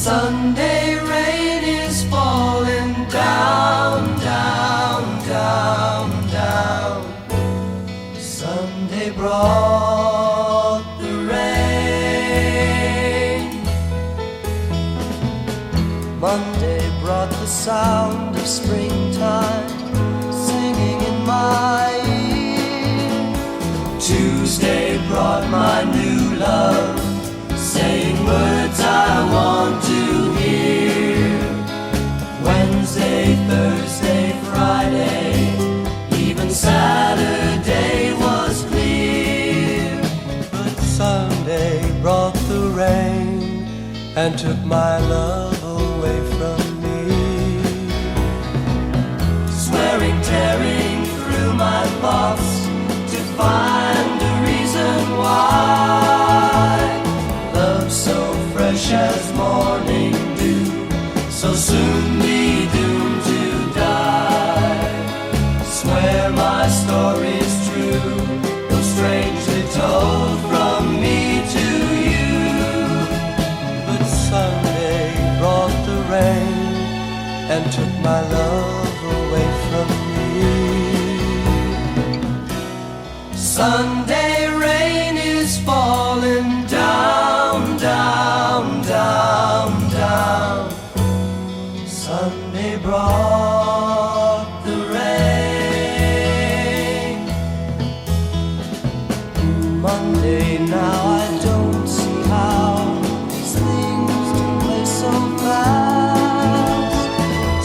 Sunday rain is falling down, down, down, down. Sunday brought the rain. Monday brought the sound of springtime singing in my ear. Tuesday brought my new love, saying words I want to hear. Wednesday, Thursday, Friday, even Saturday was clear. But Sunday brought the rain and took my love away from me. Swearing, tearing through my thoughts to find a reason why. Love so fresh as morning dew, so soon be doomed to die. Swear my story's true, though strangely told from me to you. But Sunday brought the rain and took my love away from me. Sunday rain is falling down, down, down, down. Sunday brought the rain. Monday, now I don't see how these things can play so fast.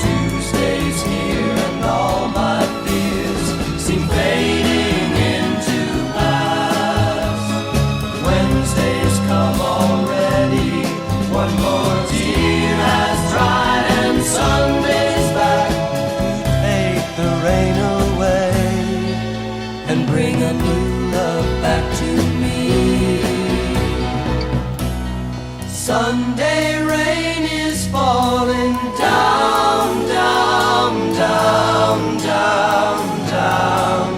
Tuesday's here and all my fears seem fading into past. Wednesday's come already, one more tear has dried, and Sunday's back to take the rain away and bring a new love back to me. Sunday rain is falling down, down, down, down, down.